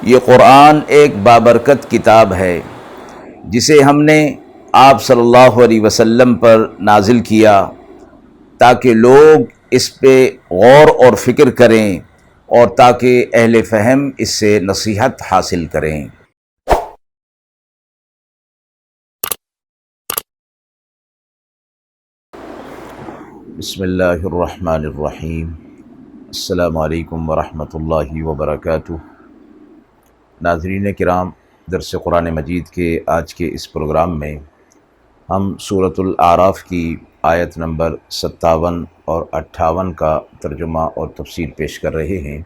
یہ قرآن ایک بابرکت کتاب ہے جسے ہم نے آپ صلی اللہ علیہ وسلم پر نازل کیا تاکہ لوگ اس پہ غور اور فکر کریں اور تاکہ اہل فہم اس سے نصیحت حاصل کریں۔ بسم اللہ الرحمن الرحیم۔ السلام علیکم ورحمۃ اللہ وبرکاتہ۔ ناظرین کرام، درس قرآن مجید کے آج کے اس پروگرام میں ہم سورۃ الاعراف کی آیت نمبر 57 اور 58 کا ترجمہ اور تفسیر پیش کر رہے ہیں،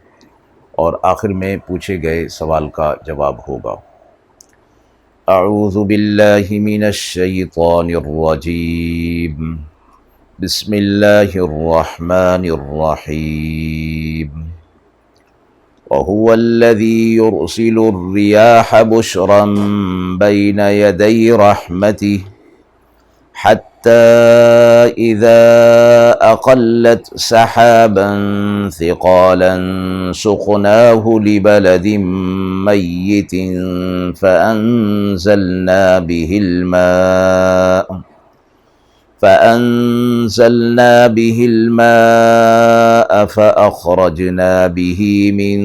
اور آخر میں پوچھے گئے سوال کا جواب ہوگا۔ اعوذ باللہ من الشیطان الرجیم، بسم اللہ الرحمن الرحیم۔ وهو الذي يرسل الرياح بشرا بين يدي رحمته حتى إذا أقلت سحابا ثقالا سقناه لبلد ميت فأنزلنا به الماء فأخرجنا به من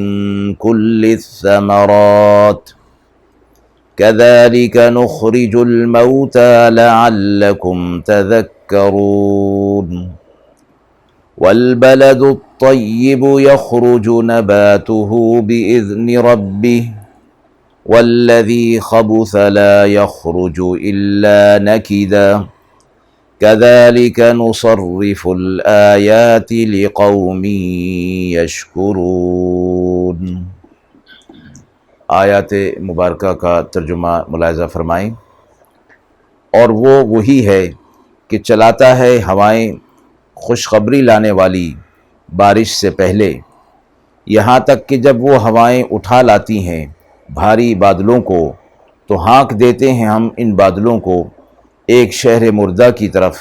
كل الثمرات كذلك نخرج الموتى لعلكم تذكرون والبلد الطيب يخرج نباته بإذن ربه والذي خبث لا يخرج إلا نكدا كذلك نصرف الآيات لقوم يشكرون۔ آیات مبارکہ کا ترجمہ ملاحظہ فرمائیں۔ اور وہ وہی ہے کہ چلاتا ہے ہوائیں خوشخبری لانے والی بارش سے پہلے، یہاں تک کہ جب وہ ہوائیں اٹھا لاتی ہیں بھاری بادلوں کو تو ہانک دیتے ہیں ہم ان بادلوں کو ایک شہر مردہ کی طرف،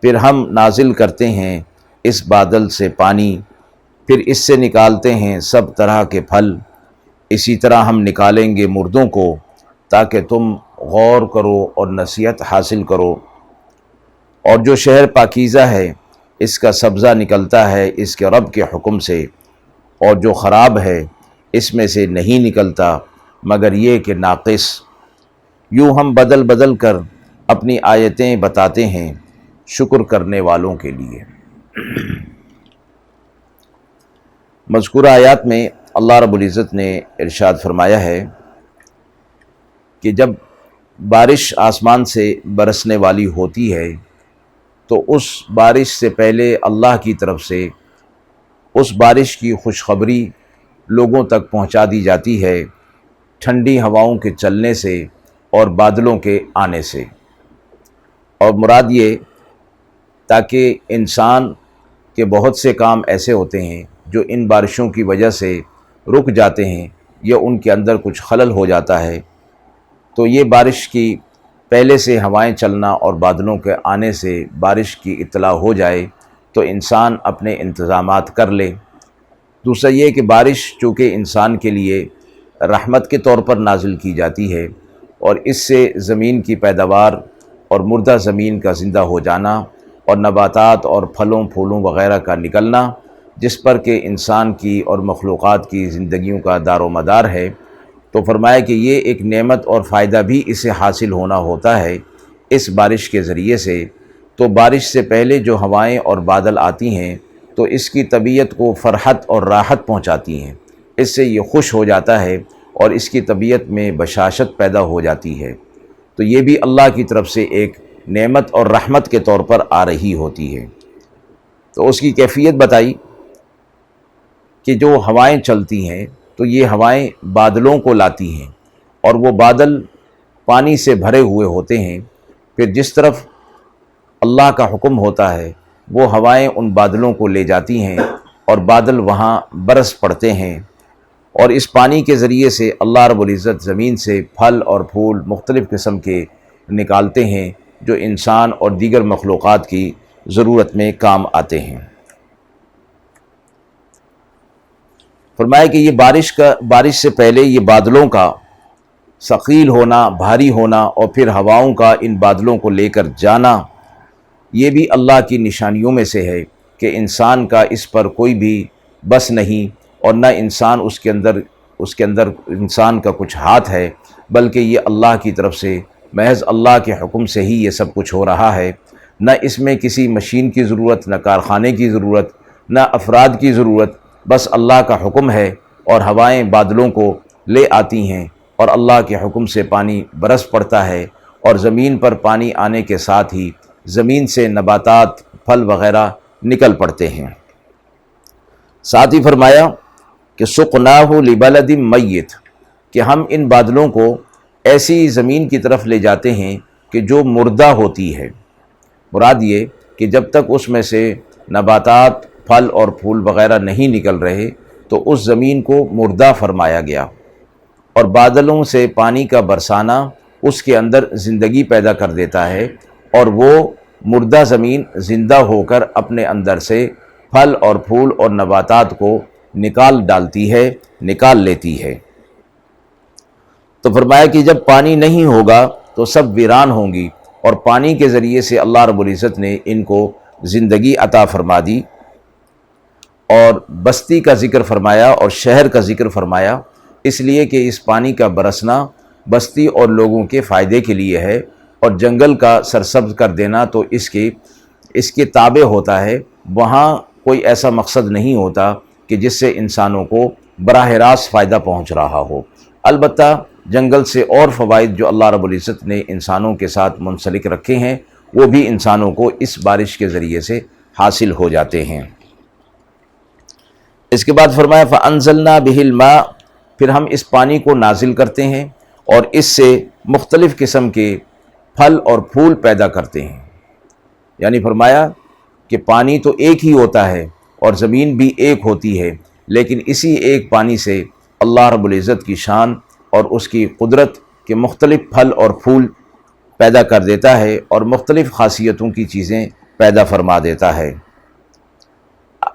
پھر ہم نازل کرتے ہیں اس بادل سے پانی، پھر اس سے نکالتے ہیں سب طرح کے پھل، اسی طرح ہم نکالیں گے مردوں کو تاکہ تم غور کرو اور نصیحت حاصل کرو۔ اور جو شہر پاکیزہ ہے اس کا سبزہ نکلتا ہے اس کے رب کے حکم سے، اور جو خراب ہے اس میں سے نہیں نکلتا مگر یہ کہ ناقص۔ یوں ہم بدل بدل کر اپنی آیتیں بتاتے ہیں شکر کرنے والوں کے لیے۔ مذکورہ آیات میں اللہ رب العزت نے ارشاد فرمایا ہے کہ جب بارش آسمان سے برسنے والی ہوتی ہے تو اس بارش سے پہلے اللہ کی طرف سے اس بارش کی خوشخبری لوگوں تک پہنچا دی جاتی ہے ٹھنڈی ہواؤں کے چلنے سے اور بادلوں کے آنے سے، اور مراد یہ تاکہ انسان کے بہت سے کام ایسے ہوتے ہیں جو ان بارشوں کی وجہ سے رک جاتے ہیں یا ان کے اندر کچھ خلل ہو جاتا ہے، تو یہ بارش کی پہلے سے ہوائیں چلنا اور بادلوں کے آنے سے بارش کی اطلاع ہو جائے تو انسان اپنے انتظامات کر لے۔ دوسرا یہ کہ بارش چونکہ انسان کے لیے رحمت کے طور پر نازل کی جاتی ہے، اور اس سے زمین کی پیداوار اور مردہ زمین کا زندہ ہو جانا اور نباتات اور پھلوں پھولوں وغیرہ کا نکلنا، جس پر کہ انسان کی اور مخلوقات کی زندگیوں کا دار و مدار ہے، تو فرمایا کہ یہ ایک نعمت اور فائدہ بھی اسے حاصل ہونا ہوتا ہے اس بارش کے ذریعے سے۔ تو بارش سے پہلے جو ہوائیں اور بادل آتی ہیں تو اس کی طبیعت کو فرحت اور راحت پہنچاتی ہیں، اس سے یہ خوش ہو جاتا ہے اور اس کی طبیعت میں بشاشت پیدا ہو جاتی ہے، تو یہ بھی اللہ کی طرف سے ایک نعمت اور رحمت کے طور پر آ رہی ہوتی ہے۔ تو اس کی کیفیت بتائی کہ جو ہوائیں چلتی ہیں تو یہ ہوائیں بادلوں کو لاتی ہیں، اور وہ بادل پانی سے بھرے ہوئے ہوتے ہیں، پھر جس طرف اللہ کا حکم ہوتا ہے وہ ہوائیں ان بادلوں کو لے جاتی ہیں اور بادل وہاں برس پڑتے ہیں، اور اس پانی کے ذریعے سے اللہ رب العزت زمین سے پھل اور پھول مختلف قسم کے نکالتے ہیں جو انسان اور دیگر مخلوقات کی ضرورت میں کام آتے ہیں۔ فرمایا کہ یہ بارش سے پہلے یہ بادلوں کا ثقیل ہونا، بھاری ہونا، اور پھر ہواؤں کا ان بادلوں کو لے کر جانا، یہ بھی اللہ کی نشانیوں میں سے ہے کہ انسان کا اس پر کوئی بھی بس نہیں، اور نہ انسان اس کے اندر انسان کا کچھ ہاتھ ہے، بلکہ یہ اللہ کی طرف سے محض اللہ کے حکم سے ہی یہ سب کچھ ہو رہا ہے۔ نہ اس میں کسی مشین کی ضرورت، نہ کارخانے کی ضرورت، نہ افراد کی ضرورت، بس اللہ کا حکم ہے، اور ہوائیں بادلوں کو لے آتی ہیں، اور اللہ کے حکم سے پانی برس پڑتا ہے، اور زمین پر پانی آنے کے ساتھ ہی زمین سے نباتات، پھل وغیرہ نکل پڑتے ہیں۔ ساتھ ہی فرمایا کہ سقناہ لبلد میت، کہ ہم ان بادلوں کو ایسی زمین کی طرف لے جاتے ہیں کہ جو مردہ ہوتی ہے۔ مراد یہ کہ جب تک اس میں سے نباتات، پھل اور پھول وغیرہ نہیں نکل رہے تو اس زمین کو مردہ فرمایا گیا، اور بادلوں سے پانی کا برسانا اس کے اندر زندگی پیدا کر دیتا ہے، اور وہ مردہ زمین زندہ ہو کر اپنے اندر سے پھل اور پھول اور نباتات کو نکال ڈالتی ہے، نکال لیتی ہے۔ تو فرمایا کہ جب پانی نہیں ہوگا تو سب ویران ہوں گی، اور پانی کے ذریعے سے اللہ رب العزت نے ان کو زندگی عطا فرما دی، اور بستی کا ذکر فرمایا اور شہر کا ذکر فرمایا، اس لیے کہ اس پانی کا برسنا بستی اور لوگوں کے فائدے کے لیے ہے، اور جنگل کا سرسبز کر دینا تو اس کے تابع ہوتا ہے۔ وہاں کوئی ایسا مقصد نہیں ہوتا کہ جس سے انسانوں کو براہ راست فائدہ پہنچ رہا ہو۔ البتہ جنگل سے اور فوائد جو اللہ رب العزت نے انسانوں کے ساتھ منسلک رکھے ہیں، وہ بھی انسانوں کو اس بارش کے ذریعے سے حاصل ہو جاتے ہیں۔ اس کے بعد فرمایا فَأَنزَلْنَا بِهِ الْمَاءَ، پھر ہم اس پانی کو نازل کرتے ہیں اور اس سے مختلف قسم کے پھل اور پھول پیدا کرتے ہیں۔ یعنی فرمایا کہ پانی تو ایک ہی ہوتا ہے اور زمین بھی ایک ہوتی ہے، لیکن اسی ایک پانی سے اللہ رب العزت کی شان اور اس کی قدرت کے مختلف پھل اور پھول پیدا کر دیتا ہے، اور مختلف خاصیتوں کی چیزیں پیدا فرما دیتا ہے۔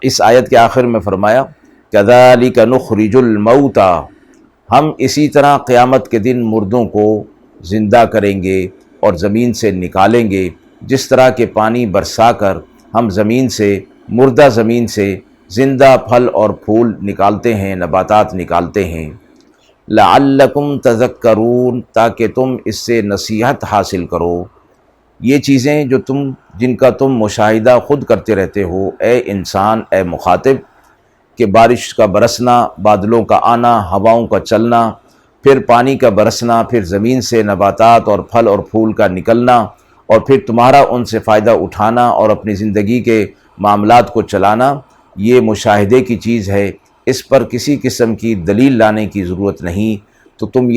اس آیت کے آخر میں فرمایا کذالک نخرج الموتى، ہم اسی طرح قیامت کے دن مردوں کو زندہ کریں گے اور زمین سے نکالیں گے، جس طرح کے پانی برسا کر ہم زمین سے، مردہ زمین سے زندہ پھل اور پھول نکالتے ہیں، نباتات نکالتے ہیں۔ لعلکم تذکرون، تاکہ تم اس سے نصیحت حاصل کرو۔ یہ چیزیں جو جن کا تم مشاہدہ خود کرتے رہتے ہو اے انسان، اے مخاطب، کہ بارش کا برسنا، بادلوں کا آنا، ہواؤں کا چلنا، پھر پانی کا برسنا، پھر زمین سے نباتات اور پھل اور پھول کا نکلنا، اور پھر تمہارا ان سے فائدہ اٹھانا اور اپنی زندگی کے معاملات کو چلانا، یہ مشاہدے کی چیز ہے، اس پر کسی قسم کی دلیل لانے کی ضرورت نہیں۔ تو تم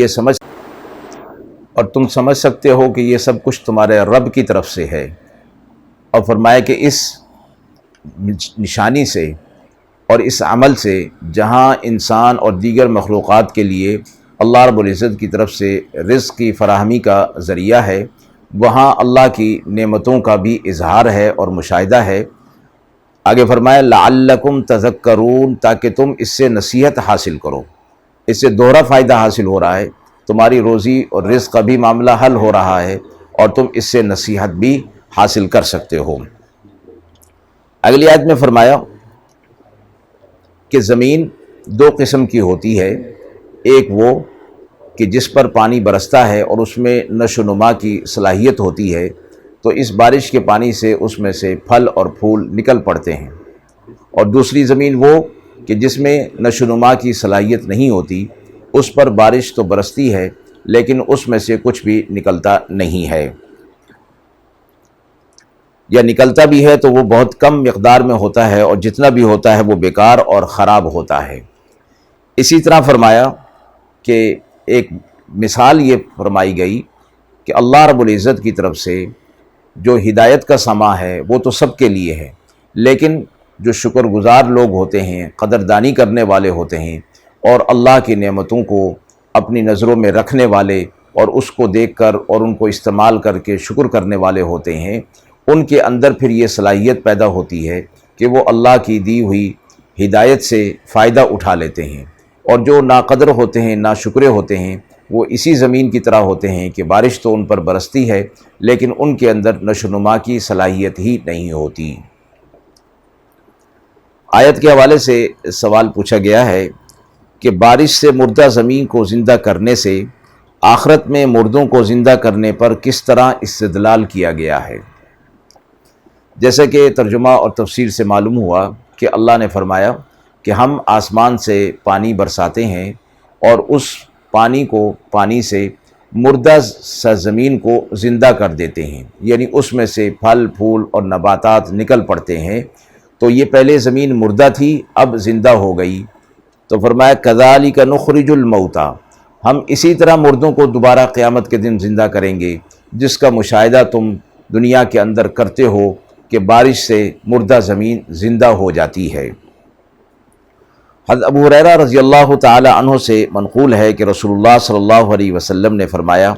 سمجھ سکتے ہو کہ یہ سب کچھ تمہارے رب کی طرف سے ہے۔ اور فرمایا کہ اس نشانی سے اور اس عمل سے جہاں انسان اور دیگر مخلوقات کے لیے اللہ رب العزت کی طرف سے رزق کی فراہمی کا ذریعہ ہے، وہاں اللہ کی نعمتوں کا بھی اظہار ہے اور مشاہدہ ہے۔ آگے فرمایا لعلکم تذکرون، تاکہ تم اس سے نصیحت حاصل کرو۔ اس سے دوہرا فائدہ حاصل ہو رہا ہے، تمہاری روزی اور رزق کا بھی معاملہ حل ہو رہا ہے، اور تم اس سے نصیحت بھی حاصل کر سکتے ہو۔ اگلی آیت میں فرمایا کہ زمین دو قسم کی ہوتی ہے، ایک وہ کہ جس پر پانی برستا ہے اور اس میں نشو و نما کی صلاحیت ہوتی ہے، تو اس بارش کے پانی سے اس میں سے پھل اور پھول نکل پڑتے ہیں، اور دوسری زمین وہ کہ جس میں نشو و نما کی صلاحیت نہیں ہوتی، اس پر بارش تو برستی ہے لیکن اس میں سے کچھ بھی نکلتا نہیں ہے، یا نکلتا بھی ہے تو وہ بہت کم مقدار میں ہوتا ہے، اور جتنا بھی ہوتا ہے وہ بیکار اور خراب ہوتا ہے۔ اسی طرح فرمایا کہ ایک مثال یہ فرمائی گئی کہ اللہ رب العزت کی طرف سے جو ہدایت کا سما ہے وہ تو سب کے لیے ہے، لیکن جو شکر گزار لوگ ہوتے ہیں، قدردانی کرنے والے ہوتے ہیں، اور اللہ کی نعمتوں کو اپنی نظروں میں رکھنے والے اور اس کو دیکھ کر اور ان کو استعمال کر کے شکر کرنے والے ہوتے ہیں، ان کے اندر پھر یہ صلاحیت پیدا ہوتی ہے کہ وہ اللہ کی دی ہوئی ہدایت سے فائدہ اٹھا لیتے ہیں، اور جو ناقدر ہوتے ہیں، ناشکرے ہوتے ہیں، وہ اسی زمین کی طرح ہوتے ہیں کہ بارش تو ان پر برستی ہے لیکن ان کے اندر نشو و نما کی صلاحیت ہی نہیں ہوتی۔ آیت کے حوالے سے سوال پوچھا گیا ہے کہ بارش سے مردہ زمین کو زندہ کرنے سے آخرت میں مردوں کو زندہ کرنے پر کس طرح استدلال کیا گیا ہے۔ جیسا کہ ترجمہ اور تفسیر سے معلوم ہوا کہ اللہ نے فرمایا کہ ہم آسمان سے پانی برساتے ہیں اور اس پانی سے مردہ سرزمین کو زندہ کر دیتے ہیں، یعنی اس میں سے پھل پھول اور نباتات نکل پڑتے ہیں۔ تو یہ پہلے زمین مردہ تھی، اب زندہ ہو گئی۔ تو فرمایا کذالک نخرج الموتیٰ، ہم اسی طرح مردوں کو دوبارہ قیامت کے دن زندہ کریں گے، جس کا مشاہدہ تم دنیا کے اندر کرتے ہو کہ بارش سے مردہ زمین زندہ ہو جاتی ہے۔ حضرت ابو ہریرہ رضی اللہ تعالی عنہ سے منقول ہے کہ رسول اللہ صلی اللہ علیہ وسلم نے فرمایا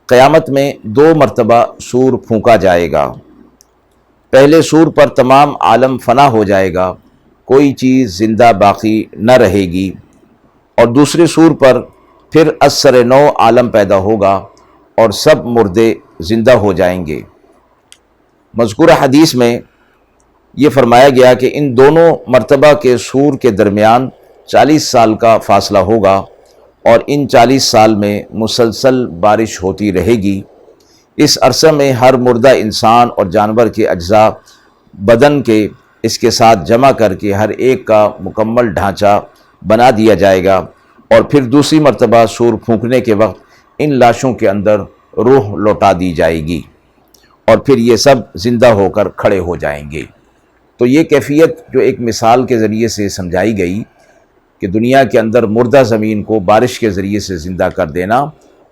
قیامت میں 2 مرتبہ سور پھونکا جائے گا۔ پہلے سور پر تمام عالم فنا ہو جائے گا، کوئی چیز زندہ باقی نہ رہے گی، اور دوسرے سور پر پھر از سر نو عالم پیدا ہوگا اور سب مردے زندہ ہو جائیں گے۔ مذکورہ حدیث میں یہ فرمایا گیا کہ ان دونوں مرتبہ کے سور کے درمیان 40 سال کا فاصلہ ہوگا، اور ان 40 سال میں مسلسل بارش ہوتی رہے گی۔ اس عرصے میں ہر مردہ انسان اور جانور کے اجزاء بدن کے اس کے ساتھ جمع کر کے ہر ایک کا مکمل ڈھانچہ بنا دیا جائے گا، اور پھر دوسری مرتبہ سور پھونکنے کے وقت ان لاشوں کے اندر روح لوٹا دی جائے گی، اور پھر یہ سب زندہ ہو کر کھڑے ہو جائیں گے۔ تو یہ کیفیت جو ایک مثال کے ذریعے سے سمجھائی گئی کہ دنیا کے اندر مردہ زمین کو بارش کے ذریعے سے زندہ کر دینا،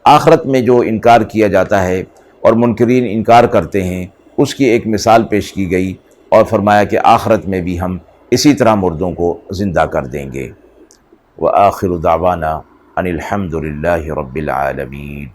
آخرت میں جو انکار کیا جاتا ہے اور منکرین انکار کرتے ہیں، اس کی ایک مثال پیش کی گئی، اور فرمایا کہ آخرت میں بھی ہم اسی طرح مردوں کو زندہ کر دیں گے۔ وآخر دعوانا ان الحمد للہ رب العالمین۔